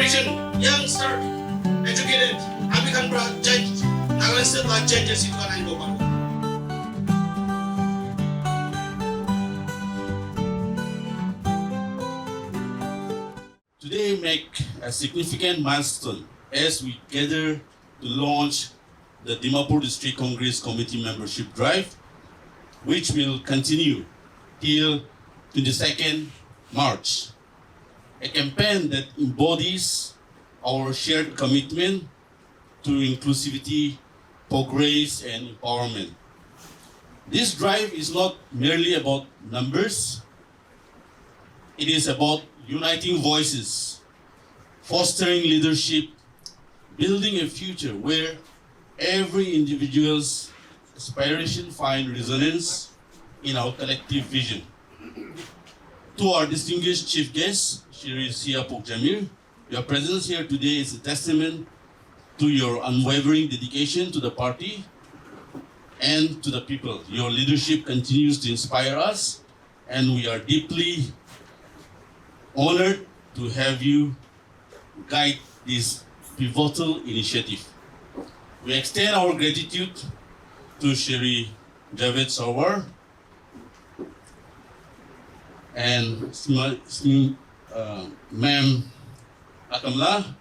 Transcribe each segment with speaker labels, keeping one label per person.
Speaker 1: vision, youngster, educated, akan janji, Nagaland State lah janji situ kan yang baru. Today make a significant milestone as we gather to launch the Dimapur District Congress Committee membership drive, which will continue till 22nd March. A campaign that embodies our shared commitment to inclusivity, progress, and empowerment. This drive is not merely about numbers. It is about uniting voices, fostering leadership, building a future where every individual's aspiration finds resonance in our collective vision. To our distinguished chief guest, Shri Siapok Jamir, your presence here today is a testament to your unwavering dedication to the party and to the people. Your leadership continues to inspire us, and we are deeply honored to have you guide this pivotal initiative. We extend our gratitude to Shri Javed Sarwar and Ma'am Akamla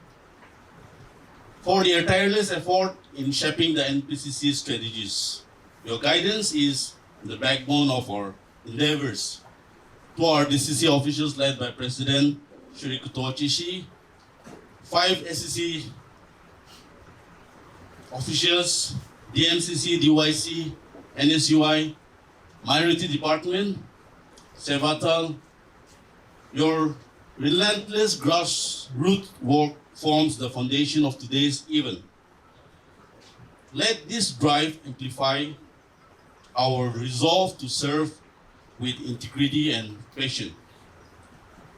Speaker 1: for their tireless effort in shaping the NPCC strategies. Your guidance is the backbone of our endeavors. To our DCC officials led by President Shri Kutuwa Chishi, 5 SCC officials, DMCC, DYC, NSUI, Minority Department, Sevatal, your relentless grassroots work forms the foundation of today's event. Let this drive amplify our resolve to serve with integrity and passion.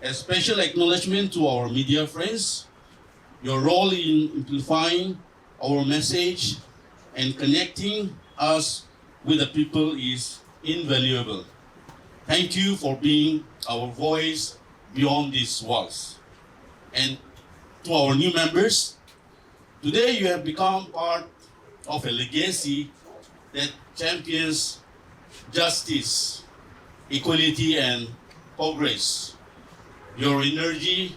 Speaker 1: A special acknowledgement to our media friends. Your role in amplifying our message and connecting us with the people is invaluable. Thank you for being our voice beyond these walls. And to our new members, today you have become part of a legacy that champions justice, equality, and progress. Your energy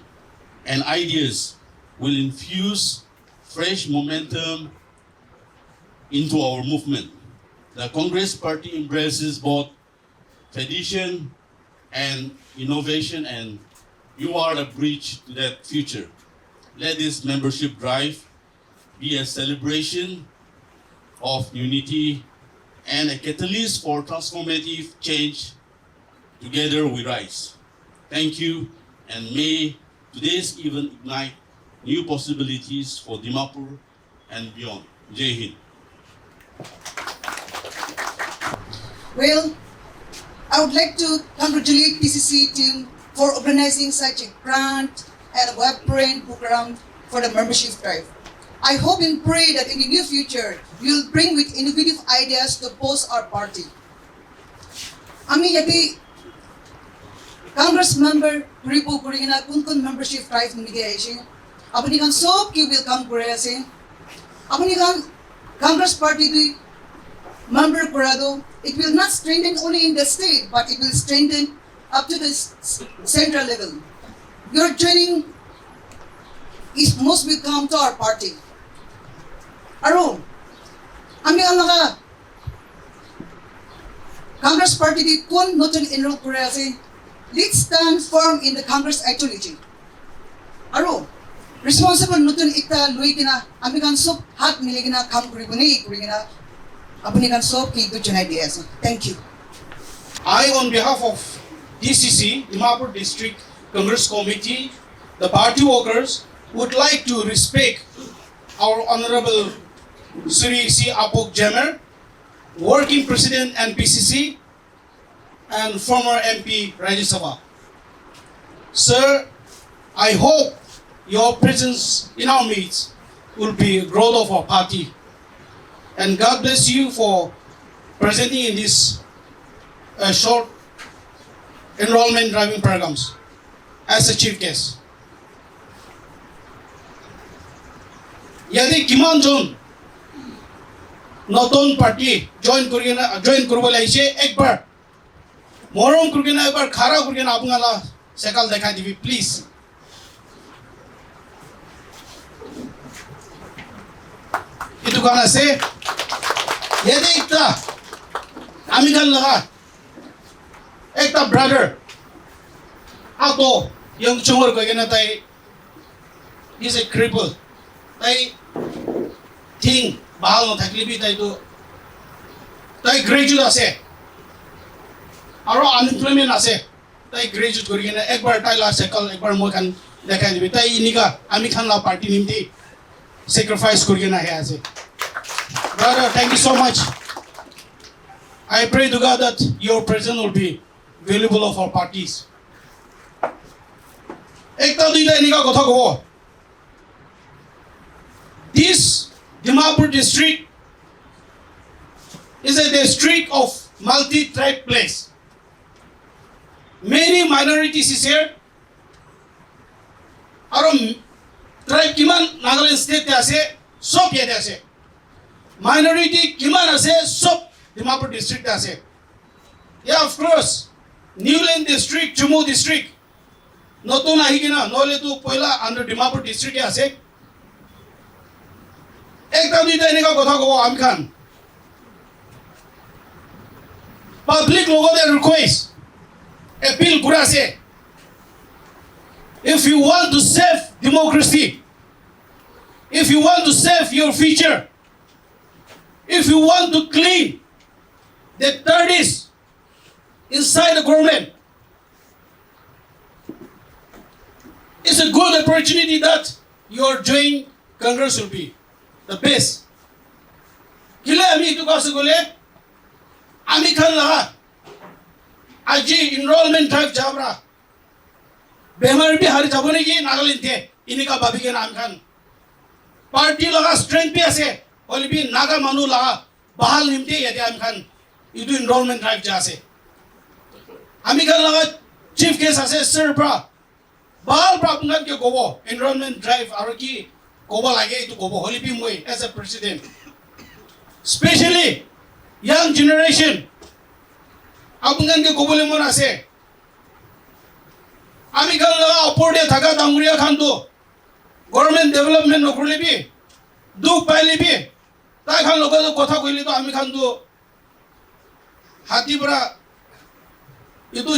Speaker 1: and ideas will infuse fresh momentum into our movement. The Congress Party embraces both tradition and innovation, and you are the bridge to that future. Let this membership drive be a celebration of unity and a catalyst for transformative change. Together we rise. Thank you, and may today's event ignite new possibilities for Dimapur and beyond. Jai Hind.
Speaker 2: Well, I would like to congratulate PCC team for organizing such a grand and web-brain program for the membership drive. I hope and pray that in the near future, you'll bring with innovative ideas to boost our party. Ami yati Congress member Gripo Kurina Kunkun membership drive mediation. Apani kan sob ki welcome kurase. Apani kan Congress party di member kurado. It will not strengthen only in the state, but it will strengthen up to the central level. Your joining is most welcome to our party. Aro, ami ang naka Congress party di kun noton enroll kurase. Let's stand firm in the Congress ideology. Aro, responsible noton ita lui kina ami kan sob hat miligina kam kuriguni kurigina. Apuni kan sob ki tujuan ideas. Thank you.
Speaker 1: I, on behalf of DCC, Dimapur District Congress Committee, the party workers, would like to respect our Honorable Sri Siapok Jamir, Working President NPCC, and former MP Rajya Sabha. Sir, I hope your presence in our midst will be a growth of our party. And God bless you for presenting in this short enrollment driving programs as a chief guest. ইয়াতে কিমান জন নতুন party join করব লাগিছে একবার মৰম কৰি কিনে একবাৰ খাৰা কৰি কিনে আপোনালা চেকাল দেখাই দিবি প্লিজ এইটো গান আছে ইয়াতে একটা আমি গান লগা একটা ব্রাদার আতো ইয়ং চুঙৰ কৈ কিনে তাই ইজ এ ক্রিপল তাই থিং ভাল নাথাকিবি তাই গ্ৰেজুৱেট আছে আৰু আনএমপ্লয়মেন্ট আছে তাই গ্ৰেজুৱেট কৰি কিনে একবাৰ তাই লা চেকাল একবাৰ মই খান দেখাই দিবি তাই ইনিকা আমি খান লা পাৰ্টি নিমতি sacrifice কৰি কিনে আহে আছে brother thank you so much I pray to God that your presence will be valuable of our parties একটা দুইটা ইনিকা কথা কব this Dimapur district is a district of multi-tribe place. Many minorities is here. Arom tribe kiman Nagaland state te ase, sob yete ase. Minority kiman ase, sob Dimapur district te ase. Yeah, of course. Newland district, Jumu district. Notun ahi kina, nole tu poila under Dimapur district te ase. Ekta duita eneka kotha kobo ami khan. Public logo their request. Appeal kurase. If you want to save democracy, if you want to save your future, if you want to clean the dirties inside the government, it's a good opportunity that you are doing. Congress will be the best. Kile ami itu kasu gole. আমি খান লাগা আজি enrolment drive যাবরা বেমার বিহারি যাব নাকি নাগাল্যান্ডে ইনিকা ভাবিকে নাম খান party লাগা strength pay আছে অলবি নাগা মানু লাগা বাহাল নিমতে ইয়াতে আমি খান ইদু এনরোলমেন্ট ড্রাইভ যা আছে আমি খান লাগা চিফ গেস্ট আছে স্যার ব্রা বাহাল প্রাপনান কে গব এনরোলমেন্ট ড্রাইভ আর কি গব লাগে ইদু গব হলিবি মই as a president specially young generation আপনার কে কবলে মন আছে আমি খান লাগা অপরডে থাকা ডাঙ্গুরিয়া খান তো গভর্নমেন্ট ডেভেলপমেন্ট নকরলিবি দুঃখ পাইলিবি তাই খান লোক কথা কইলি তো আমি খান তো হাতি পরা ইতো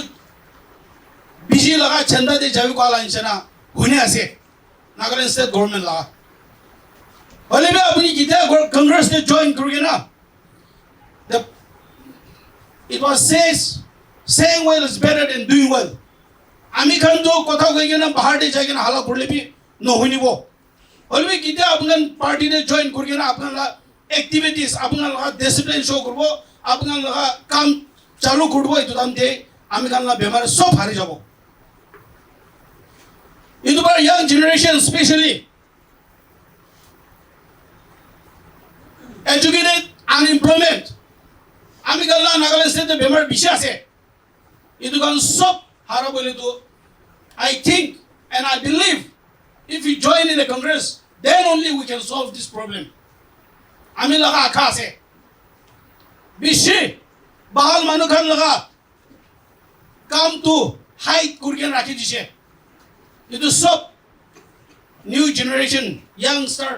Speaker 1: বিজি লাগা চন্দা দে যাবি কলা ইনসনা হুনে আছে নাগাল্যান্ড স্টেট গভর্নমেন্ট লাগা হলিবি আপনি কিতা কংগ্রেস তে জয়েন করগে না it was says saying well is better than doing well. Ami khan to kotha koi gena bahar de jai gena hala korle bi no hoinibo. Holbi kite apnan party de join kor gena apnan la activities apnan la discipline show korbo apnan la kam chalu korbo itu tamte ami khan la bemar sob hari jabo. Itu bar young generation especially educated unemployment আমি গল্লা নাগাল্যান্ড স্টেটে বেমার বেশি আছে এই গান সব হারা বলে তো I think and I believe if we join in the Congress then only we can solve this problem আমি লাগা আখা আছে বেশি বাহাল মানুষ খান লাগা কাম তো হাইট কুরকেন রাখি দিছে এই সব new generation young star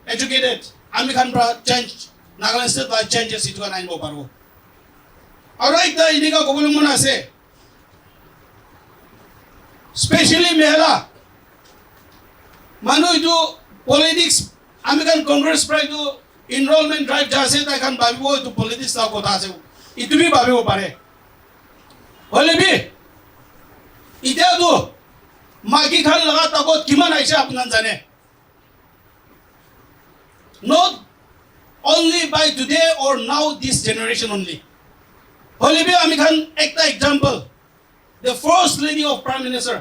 Speaker 1: educated আমি খান প্রা চেঞ্জ নাগাল্যান্ড স্টেট বা চেঞ্জেস ইটো গান আইনব পারবো আৰু একটা ইনিকা কবলে মন আছে স্পেশালি মেহলা মানুহ ইটো পলিটিক্স আমি কান কংগ্রেছ প্ৰায় ইটো এনরোলমেন্ট ড্রাইভ যা আছে তাই কান ভাবিব ইটো পলিটিক্স তা কথা আছে ইটো বি ভাবিব পাৰে হলেবি ইতিয়া তো মাকি খান লগা তাকত কিমান আইছে আপোনান জানে not only by today or now this generation only holibi ami khan ekta example the first lady of prime minister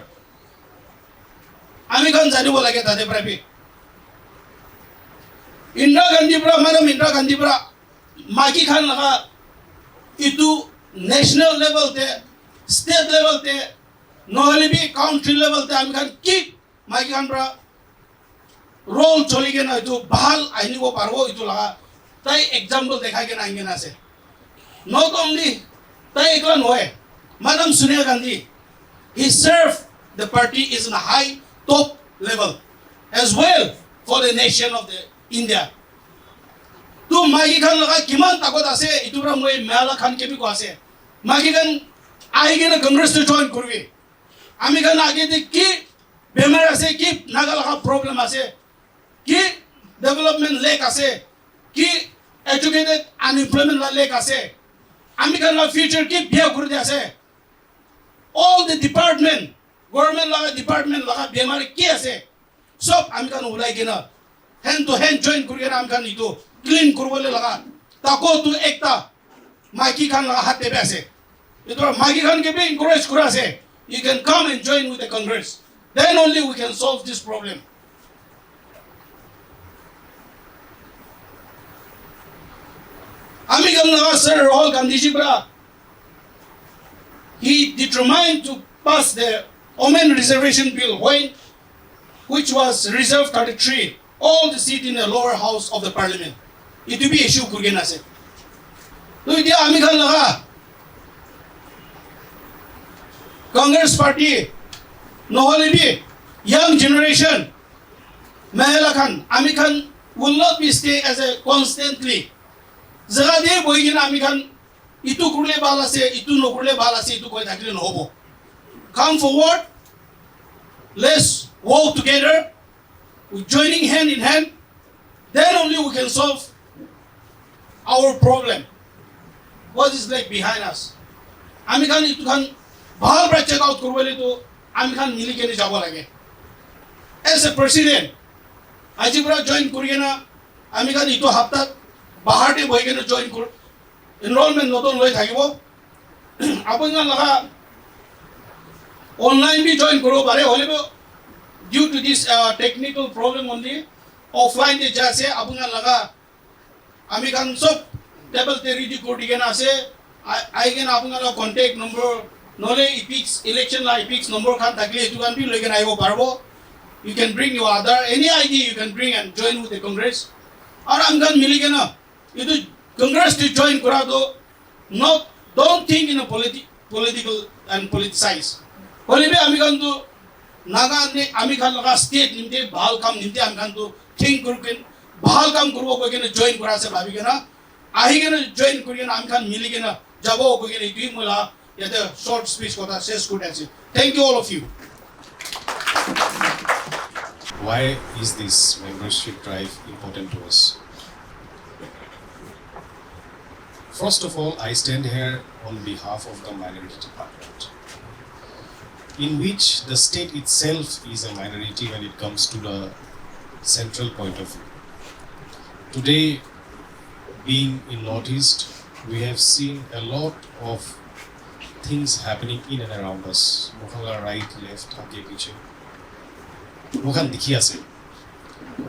Speaker 1: ami khan janibo lage tade prabi Indira Gandhi pra madam Indira Gandhi pra maki khan laga itu national level te state level te no holibi country level te ami khan ki maki khan pra
Speaker 3: role choli ke na itu bahal aini ko parbo itu laga tai example dekhai ke na aini na se not only tai ekla noe Madam Sonia Gandhi he served the party is in a high top level as well for the nation of the India tu magi kan laga kiman takot ase itu ra moi mela khan ke bi ko ase magi kan ai ke na congress to join kurbi ami kan age de ki bemar ase ki naga laga problem ase ki development lack ase ki educated unemployment lack ase ami kan la future ki bia kurdi ase all the department government laga department laga bemar ki ase sob ami kan ulai gena hand to hand join kurge am kan itu clean kurbole laga tako tu ekta maki kan laga hat debe ase itu maki kan ke be encourage kura ase you can come and join with the congress then only we can solve this problem ami kan laga sir Rahul Gandhi ji bra he determined to pass the women reservation bill which was reserved 33 all the seat in the lower house of the parliament it will be issue kurgena se to dia ami kan laga congress party nohole bi young generation mahela khan ami khan will not be stay as a constantly jaga de boigina ami khan itu kurle bala se itu no kurle bala se itu koi thakile no hobo come forward let's work together with joining hand in hand then only we can solve our problem what is like behind us ami khan itu khan bahal pra check out korbole to ami khan mili ke ni jabo lage as a president aji pura join kurigena ami khan itu hafta bahar de boy ke join kur enrollment noton loi thakibo apun khan laga online bi join koro bare hole due to this technical problem only offline de jase apun khan laga ami kan sob table te ready kori gena ase I can apun khan contact number nole epics election la epics number khan thakle itu kan bi loi gena aibo parbo you can bring your other any ID you can bring and join with the congress aur am kan mili gena itu congress to join kora do not don't think in a political and politicize holibe ami kan to naga ne ami khan laga state nimte bahal kam nimte am khan to think kurken bahal kam kurbo ko gena join kora se bhabi gena ahi gena join kurgen am khan mili gena jabo ko gena dui mola ya the short speech kota ses good as thank you all of you
Speaker 4: why is this membership drive important to us first of all I stand here on behalf of the minority department in which the state itself is a minority when it comes to the central point of view. Today, being in Northeast, we have seen a lot of things happening in and around us. Mokhala right, left, aage piche. Mokhan dikhi ase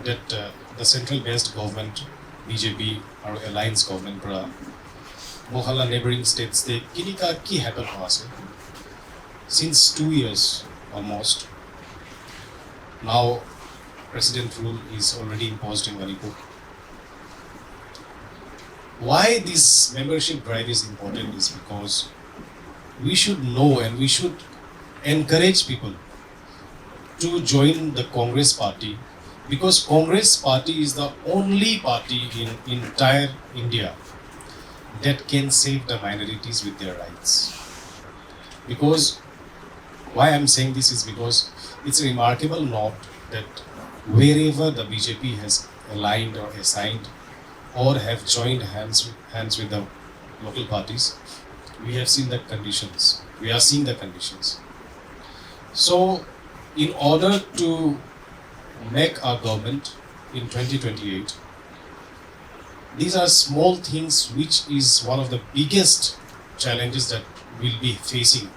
Speaker 4: that the central-based government, BJP, or alliance government, pra Mokhala neighboring states, they kinika ki happen ase. Since 2 years almost, now president rule is already imposed in Manipur. Why this membership drive is important is because we should know and we should encourage people to join the Congress party because Congress party is the only party in entire India that can save the minorities with their rights. Because why I'm saying this is because it's a remarkable note that wherever the BJP has aligned or assigned or have joined hands with the local parties, we have seen the conditions. We are seeing the conditions. So, in order to make our government in 2028, these are small things which is one of the biggest challenges that we'll be facing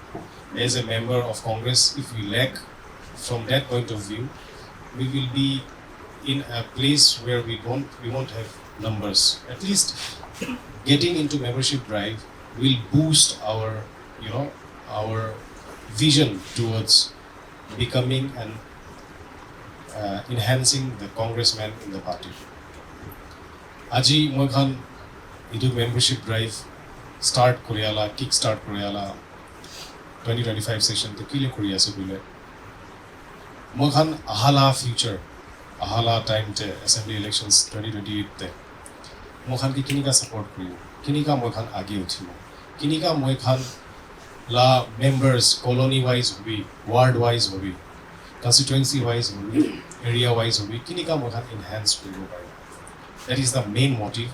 Speaker 4: as a member of Congress. If we lack from that point of view, we will be in a place where we won't have numbers. At least getting into membership drive will boost our vision towards becoming an enhancing the congressmen in the party. Aji Moikhan idu membership drive start Koreala, kick start Koreala 2025 session to kile Korea se bile. Moikhan ahala future, ahala time te assembly elections 2028 te. Moikhan ki kinika support kariyo, kinika Moikhan age uthibo, kinika Moikhan la members colony wise hobi, ward wise hobi, constituency wise hobi, area wise hobi, kinika Moikhan enhance karibo pare. That is the main motive,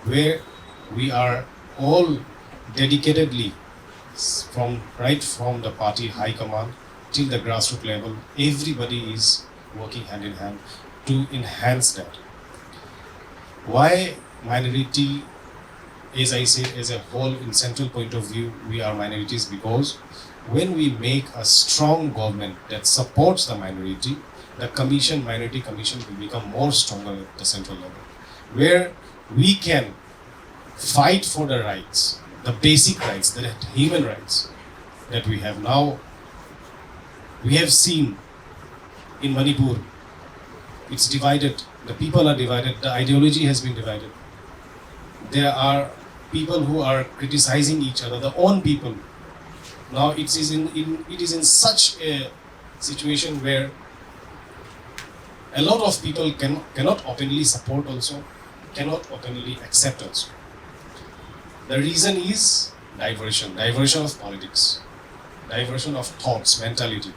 Speaker 4: where we are all dedicatedly right from the party high command till the grassroots level, everybody is working hand in hand to enhance that. Why minority, as I said, as a whole in central point of view, we are minorities because when we make a strong government that supports the minority, the minority commission will become more stronger at the central level, where we can fight for the rights, the basic rights, the human rights that we have now. We have seen in Manipur, it's divided, the people are divided, the ideology has been divided. There are people who are criticizing each other, the own people. Now it is in such a situation where a lot of people cannot openly support also, cannot openly accept also. The reason is diversion of politics, diversion of thoughts, mentality.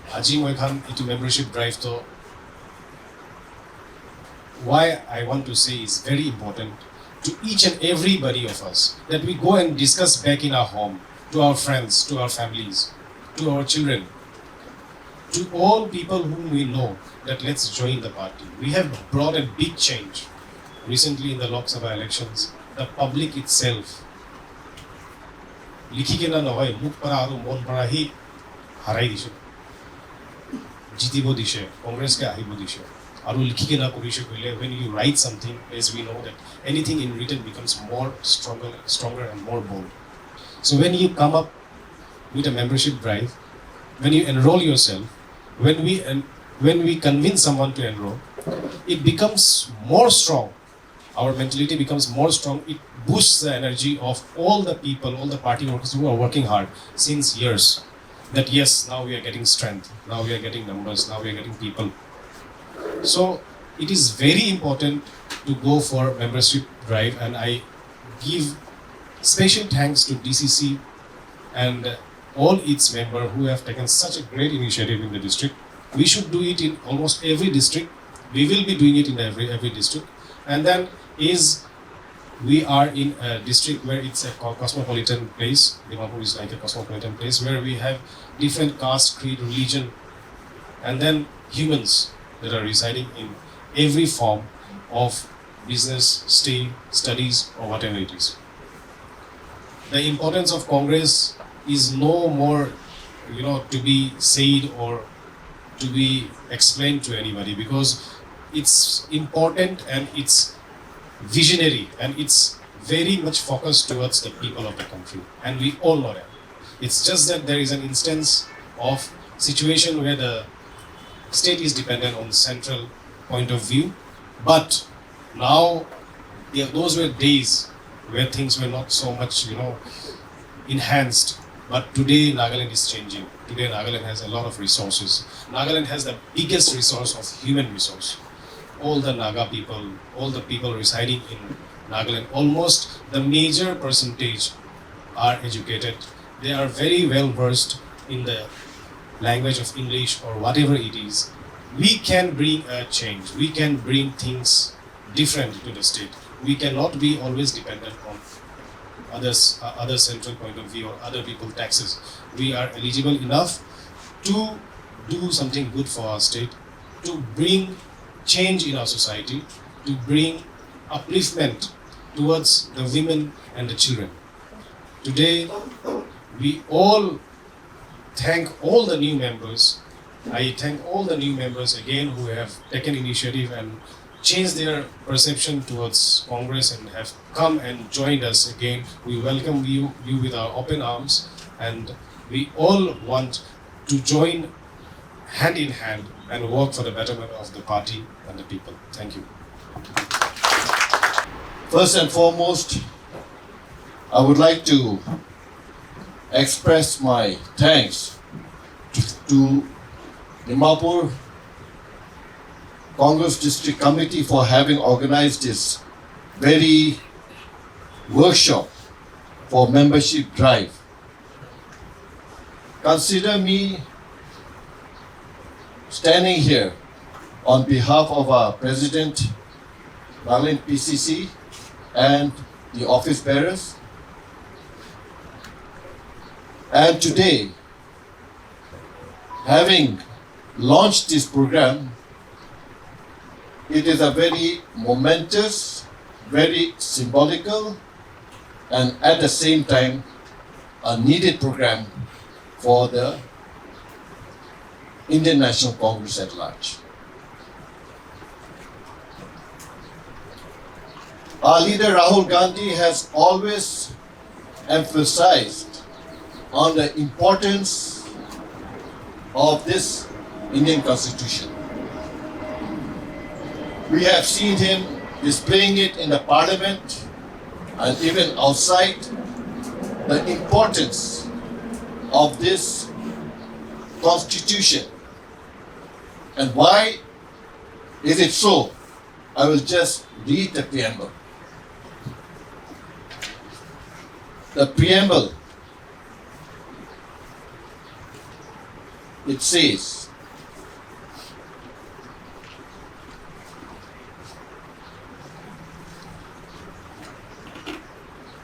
Speaker 4: Aji Moikhan into membership drive to, why I want to say is very important to each and everybody of us, that we go and discuss back in our home, to our friends, to our families, to our children, to all people whom we know, that let's join the party. We have brought a big change. Recently in the Lok Sabha elections, the public itself, likhikena nohoy, mukh para aru mon para hi harai dishe. Jitibo dishe, Congress ke ahibo dishe. Aru likhikena korishe koile, when you write something, as we know that anything in written becomes more stronger and more bold. So when you come up with a membership drive, when you enroll yourself, when we convince someone to enroll, it becomes more strong. Our mentality becomes more strong. It boosts the energy of all the people, all the party workers who are working hard since years. That yes, now we are getting strength, now we are getting numbers, now we are getting people. So it is very important to go for membership drive, and I give special thanks to DCC and all its members who have taken such a great initiative in the district. We should do it in almost every district. We will be doing it in every district. And then we are in a district where it's a cosmopolitan place. Dimapur is like a cosmopolitan place where we have different caste, creed, religion, and then humans that are residing in every form of business, stay, studies, or whatever it is. The importance of Congress is no more, to be said or to be explained to anybody, because it's important and it's visionary and it's very much focused towards the people of the country, and we all know that. It's just that there is an instance of situation where the state is dependent on central point of view, but now those were days where things were not so much enhanced. But today Nagaland is changing. Today Nagaland has a lot of resources. Nagaland has the biggest resource of human resource. All the Naga people, all the people residing in Nagaland, almost the major percentage are educated. They are very well versed in the language of English or whatever it is. We can bring a change. We can bring things different to the state. We cannot be always dependent on other central point of view or other people taxes. We are eligible enough to do something good for our state, to bring change in our society, to bring upliftment towards the women and the children. Today, we all thank all the new members. I thank all the new members again who have taken initiative and changed their perception towards Congress and have come and joined us again. We welcome you with our open arms, and we all want to join hand in hand and work for the betterment of the party and the people. Thank you.
Speaker 5: First and foremost, I would like to express my thanks to Dimapur Congress District Committee for having organized this very workshop for membership drive. Consider me standing here on behalf of our President, Nagaland PCC, and the office bearers. And today, having launched this program, it is a very momentous, very symbolical, and at the same time, a needed program for the Indian National Congress at large. Our leader Rahul Gandhi has always emphasized on the importance of this Indian Constitution. We have seen him displaying it in the Parliament and even outside, the importance of this Constitution. And why is it so? I will just read the preamble. The preamble, it says,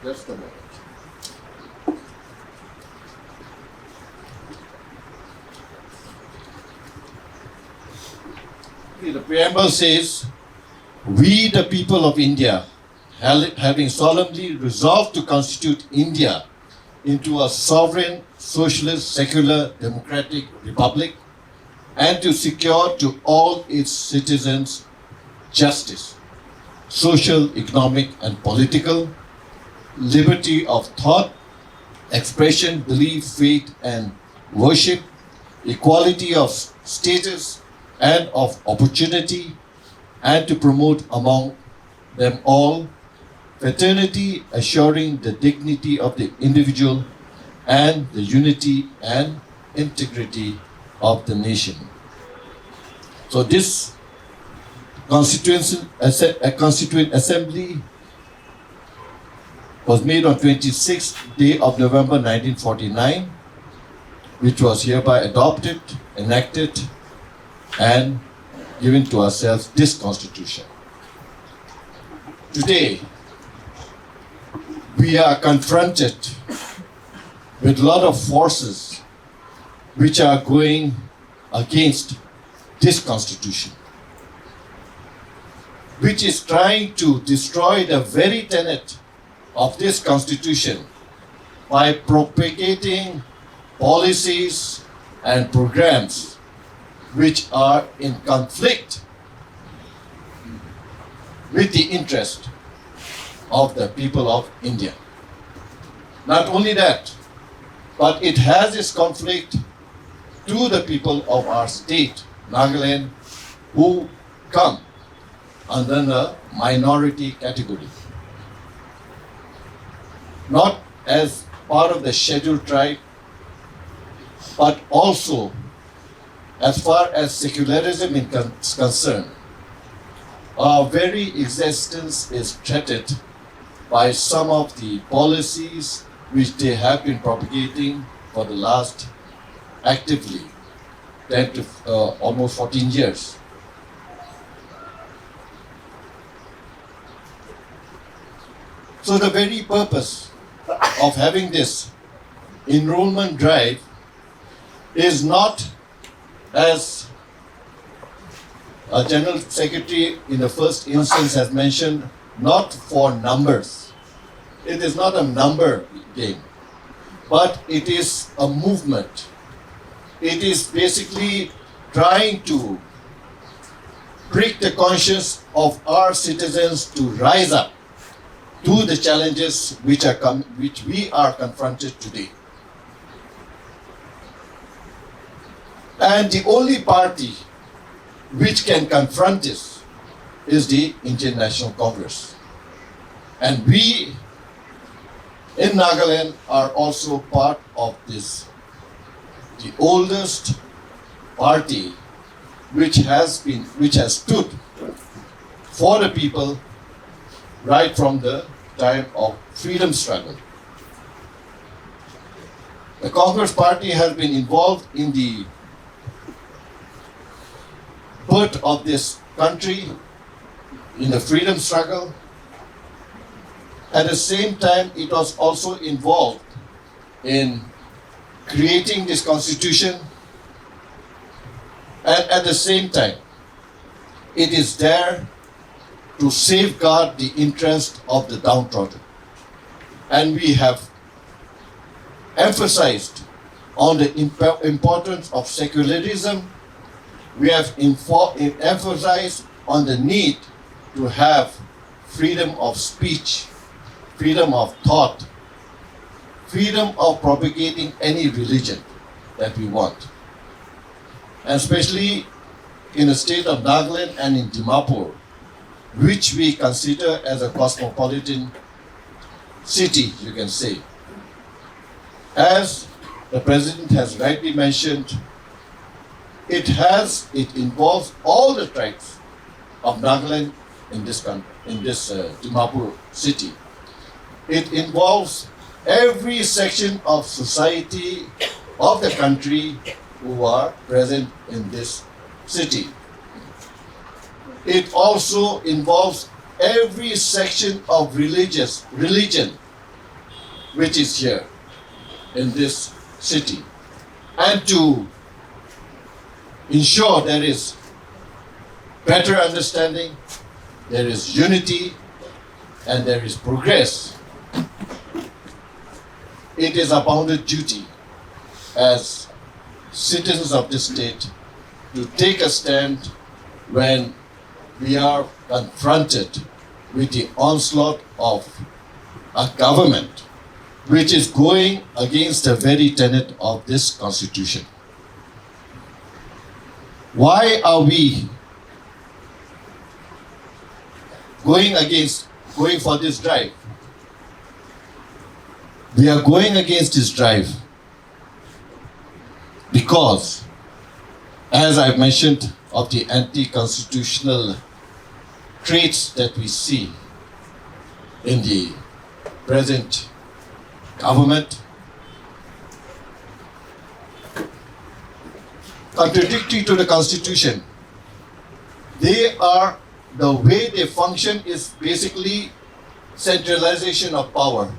Speaker 5: just a moment. The preamble says, we the people of India, having solemnly resolved to constitute India into a sovereign, socialist, secular, democratic republic, and to secure to all its citizens justice, social, economic, and political, liberty of thought, expression, belief, faith, and worship, equality of status and of opportunity, and to promote among them all fraternity, assuring the dignity of the individual and the unity and integrity of the nation. So this Constituent Assembly was made on 26th day of November 1949, which was hereby adopted, enacted, and given to ourselves this Constitution. Today, we are confronted with a lot of forces which are going against this Constitution, which is trying to destroy the very tenet of this Constitution by propagating policies and programs which are in conflict with the interest of the people of India. Not only that, but it has its conflict to the people of our state, Nagaland, who come under the minority category. Not as part of the scheduled tribe, but also as far as secularism is concerned. Our very existence is threatened by some of the policies which they have been propagating for the last actively 10 to almost 14 years. So the very purpose of having this enrollment drive is not, as a General Secretary in the first instance has mentioned, not for numbers. It is not a number game, but it is a movement. It is basically trying to prick the conscience of our citizens to rise up to the challenges which we are confronted today. And the only party which can confront this is the Indian National Congress. And we in Nagaland are also part of this, the oldest party which has stood for the people right from the time of freedom struggle. The Congress Party has been involved in the birth of this country, in the freedom struggle. At the same time, it was also involved in creating this constitution, and at the same time, it is there to safeguard the interest of the downtrodden. And we have emphasized on the importance of secularism. We have emphasized on the need to have freedom of speech, freedom of thought, freedom of propagating any religion that we want. And especially in the state of Nagaland and in Dimapur, which we consider as a cosmopolitan city, you can say. As the President has rightly mentioned, it involves all the tribes of Nagaland in this Dimapur city. It involves every section of society of the country who are present in this city. It also involves every section of religion which is here in this city. And to ensure there is better understanding, there is unity, and there is progress, it is our bounden duty as citizens of this state to take a stand when we are confronted with the onslaught of a government which is going against the very tenet of this constitution. Why are we going for this drive? We are going against this drive because, as I've mentioned, of the anti-constitutional traits that we see in the present government, contradictory to the constitution. The way they function is basically centralization of power.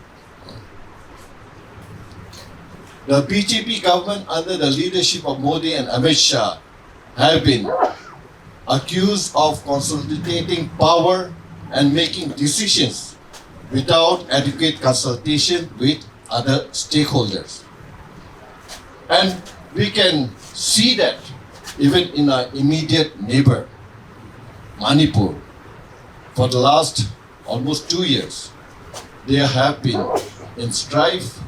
Speaker 5: The BJP government under the leadership of Modi and Amit Shah have been accused of consolidating power and making decisions without adequate consultation with other stakeholders. And we can see that even in our immediate neighbor, Manipur. For the last almost 2 years, there have been in strife,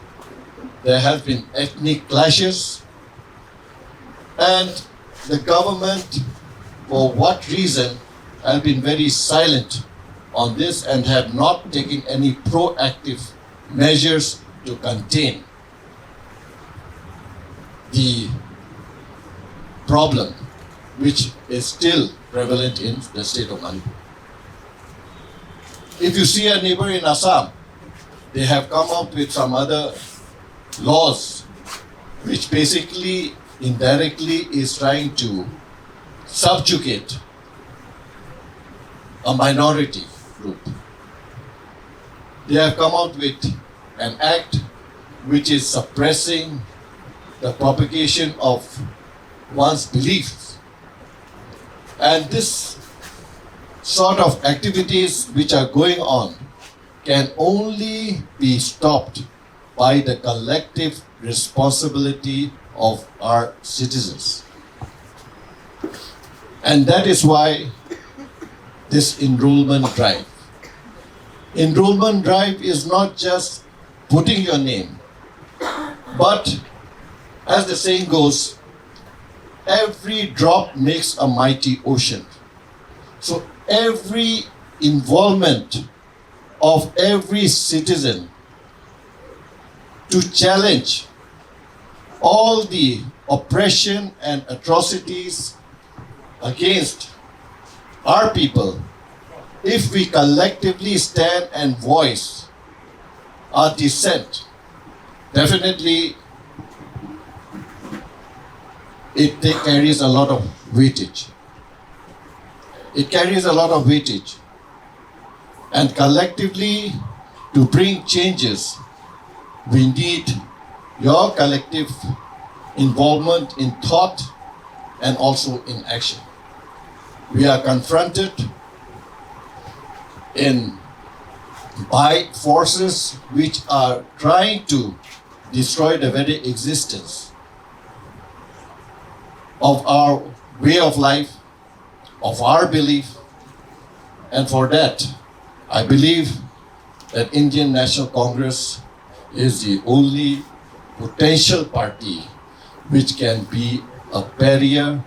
Speaker 5: there have been ethnic clashes, and the government, for what reason, have been very silent on this and have not taken any proactive measures to contain the problem which is still prevalent in the state of Manipur. If you see a neighbor in Assam, they have come up with some other laws which basically indirectly is trying to subjugate a minority group. They have come out with an act which is suppressing the propagation of one's beliefs. And this sort of activities which are going on can only be stopped by the collective responsibility of our citizens. And that is why this enrollment drive. Enrollment drive is not just putting your name, but as the saying goes, every drop makes a mighty ocean. So every involvement of every citizen to challenge all the oppression and atrocities against our people, if we collectively stand and voice our dissent, definitely it carries a lot of weightage. It carries a lot of weightage. And collectively, to bring changes, we need your collective involvement in thought and also in action. We are confronted by forces which are trying to destroy the very existence of our way of life, of our belief, and for that, I believe that Indian National Congress is the only potential party which can be a barrier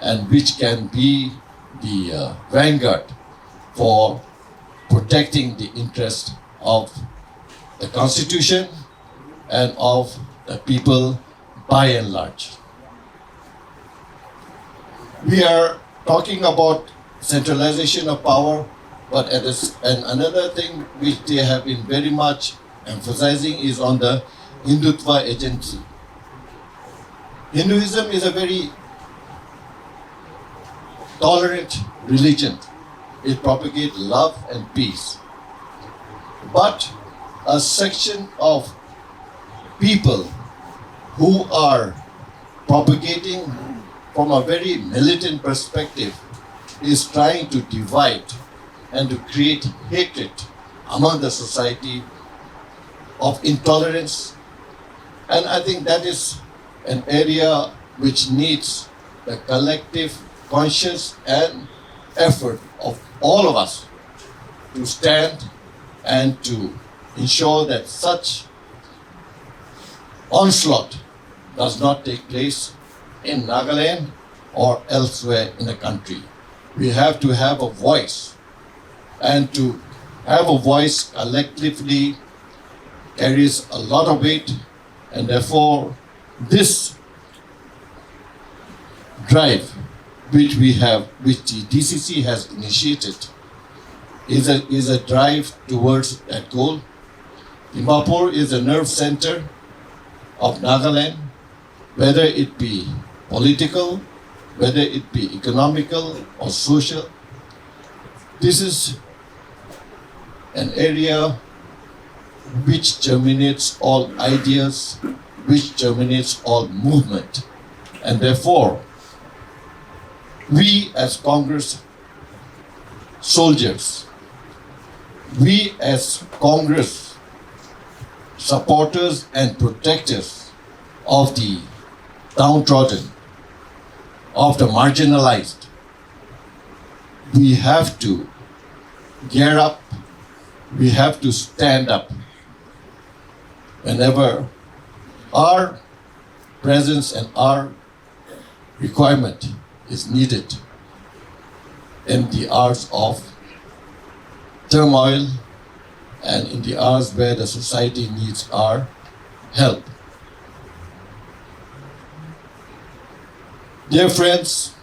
Speaker 5: and which can be the vanguard for protecting the interest of the Constitution and of the people by and large. We are talking about centralization of power, but and another thing which they have been very much emphasizing is on the Hindutva agency. Hinduism is a very tolerant religion. It propagates love and peace. But a section of people who are propagating from a very militant perspective is trying to divide and to create hatred among the society of intolerance. And I think that is an area which needs the collective conscious and effort of all of us to stand and to ensure that such onslaught does not take place in Nagaland or elsewhere in the country. We have to have a voice, and to have a voice collectively carries a lot of weight, and therefore this drive which the DCC has initiated is a drive towards that goal. Dimapur is a nerve center of Nagaland, whether it be political, whether it be economical or social. This is an area which germinates all ideas, which germinates all movement. And therefore, we as Congress soldiers, we as Congress supporters and protectors of the downtrodden, of the marginalized, we have to gear up, we have to stand up whenever our presence and our requirement is needed in the hours of turmoil and in the hours where the society needs our help. Dear friends,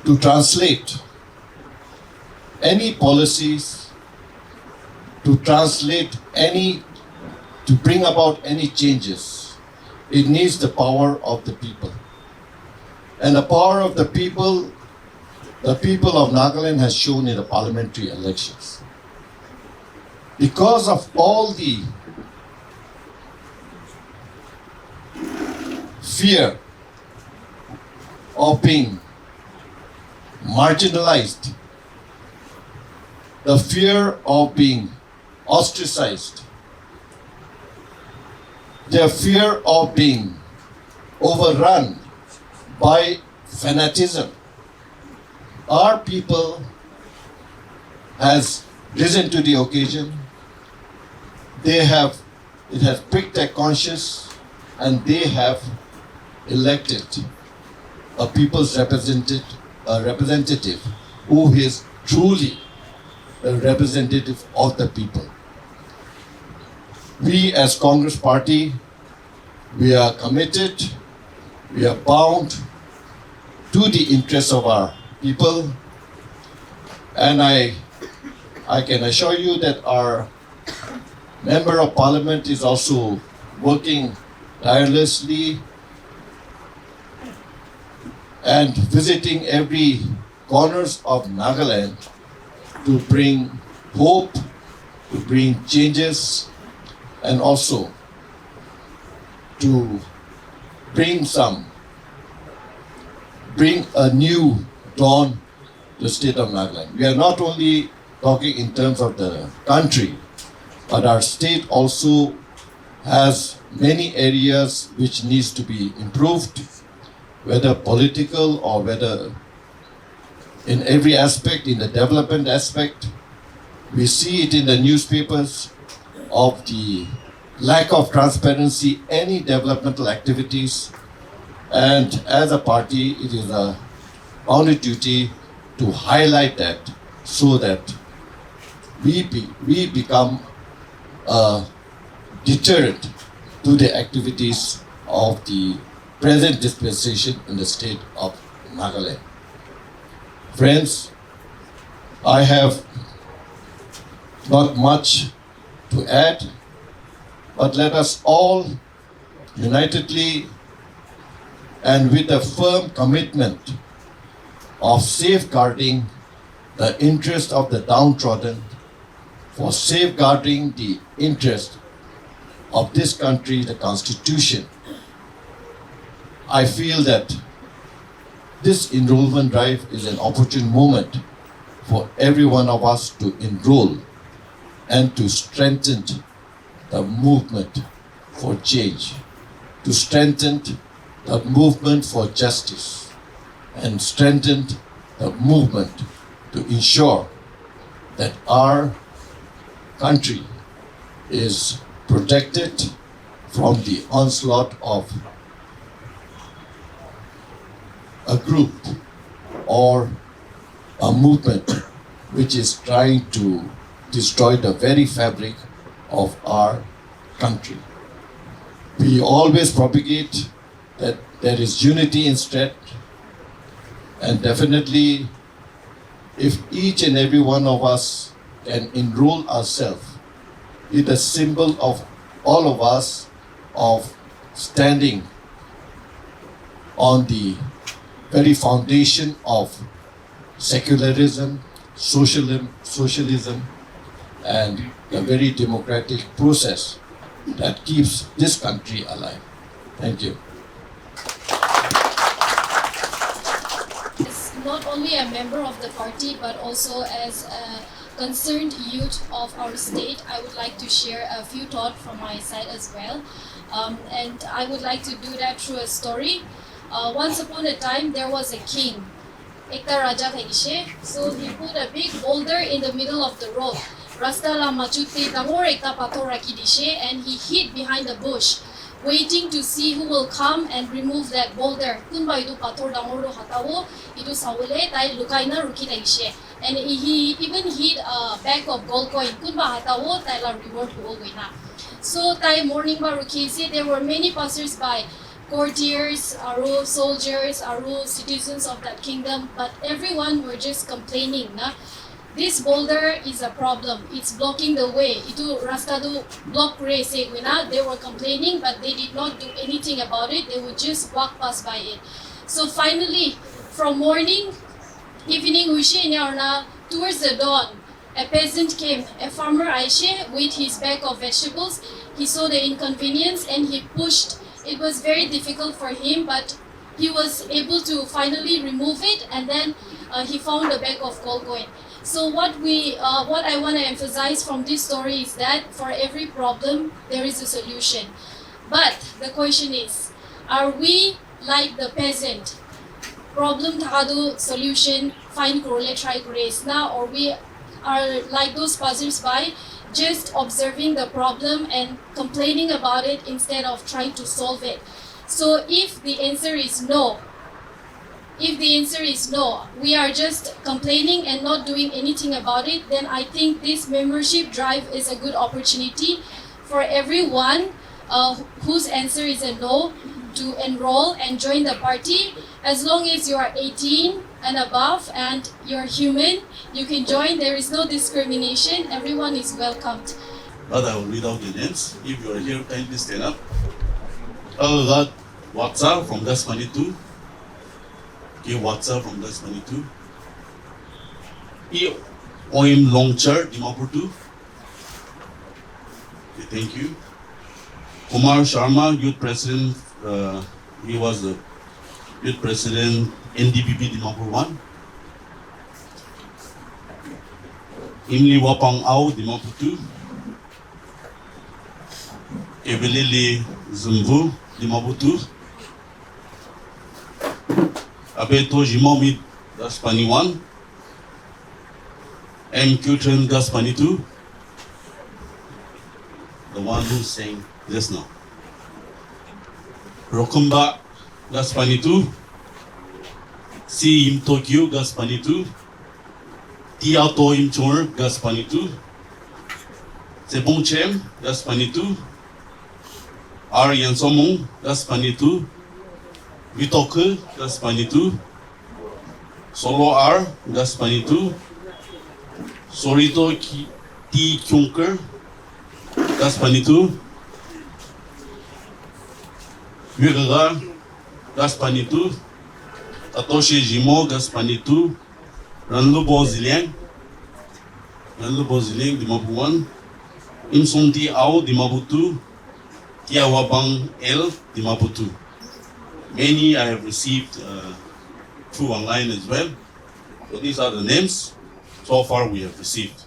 Speaker 5: to translate any policies, to bring about any changes, it needs the power of the people. And the power of the people of Nagaland has shown in the parliamentary elections. Because of all the fear of being marginalized, the fear of being ostracized, the fear of being overrun by fanaticism, our people has risen to the occasion. It has pricked their conscience, and they have elected a people's representative who is truly a representative of the people. We as Congress Party, we are committed, we are bound to the interests of our people, and I can assure you that our Member of Parliament is also working tirelessly and visiting every corners of Nagaland to bring hope, to bring changes, and also to bring a new dawn to the state of Nagaland. We are not only talking in terms of the country, but our state also has many areas which needs to be improved, whether political or whether in every aspect, in the development aspect. We see it in the newspapers of the lack of transparency, any developmental activities, and as a party, it is a bounden duty to highlight that so that we become a deterrent to the activities of the present dispensation in the state of Nagaland. Friends, I have not much to add, but let us all unitedly and with a firm commitment of safeguarding the interest of the downtrodden, for safeguarding the interest of this country, the Constitution. I feel that this enrollment drive is an opportune moment for every one of us to enroll and to strengthen the movement for change, to strengthen the movement for justice, and strengthen the movement to ensure that our country is protected from the onslaught of a group or a movement which is trying to destroy the very fabric of our country. We always propagate that there is unity in strength, and definitely if each and every one of us can enroll ourselves, it's a symbol of all of us of standing on the very foundation of secularism, socialism, and the very democratic process that keeps this country alive. Thank you.
Speaker 6: As not only a member of the party, but also as a concerned youth of our state, I would like to share a few thoughts from my side as well. And I would like to do that through a story. Once upon a time, there was a king. Ekta Raja Thaishe. So he put a big boulder in the middle of the road. Rasta la machute tamor ekta pator raki dishe, and he hid behind the bush, waiting to see who will come and remove that boulder. Kunba itu pator damor do hatawo, itu sawule tai lukaina ruki taishe. And he even hid a bag of gold coin. Kunba hatawo tai la reward ko wina. So tai morning ba ruki se, there were many passers-by, courtiers, aru soldiers, aru citizens of that kingdom, but everyone were just complaining na. This boulder is a problem. It's blocking the way. Itu rasta do block race. They were complaining, but they did not do anything about it. They would just walk past by it. So finally, from morning, evening, towards the dawn, a peasant came, a farmer Aishe, with his bag of vegetables. He saw the inconvenience and he pushed. It was very difficult for him, but he was able to finally remove it, and then he found a bag of gold coin. So what I want to emphasize from this story is that for every problem, there is a solution. But the question is, are we like the peasant? Problem thakadu solution, find korole try grace na, or we are like those passers-by, just observing the problem and complaining about it instead of trying to solve it. So if the answer is no, we are just complaining and not doing anything about it, then I think this membership drive is a good opportunity for everyone whose answer is a no to enroll and join the party. As long as you are 18 and above and you're human, you can join. There is no discrimination. Everyone is welcomed.
Speaker 1: But I will read out the names. If you are here, kindly stand up. Algat Watsa from Das 22. Okay, Watsa from Das 22. E. Oim Longchar, Dimapur 2. Okay, thank you. Kumar Sharma, Youth President. He was the Youth President NDPP Dimapur 1. Imli Wapang Au, Dimapur 2. Evelili Zumbu, Dimapur 2. Abeto Jimomi, Gaspani 1. M. Kutren, Gaspani 2. The one who sang just now. Rokumba, Gaspani 2. Si Im Tokyo, Gaspani 2. Tiato Im Chor, Gaspani 2. Sebong Chem, Gaspani 2. R. Yansomong, Gaspani 2. Vitoke, Gaspani 2. Solo R, Gaspani 2. Sorito T. Kyunker, Gaspani 2. Yuraga, Gaspani 2. Tatoshe Jimo, Gaspani 2. Ranlubo Ziliang, Dimapur 1. Imsonti Ao, Dimapur 2. Tiawabang L, Dimapur 2. Many I have received through online as well. So these are the names so far we have received.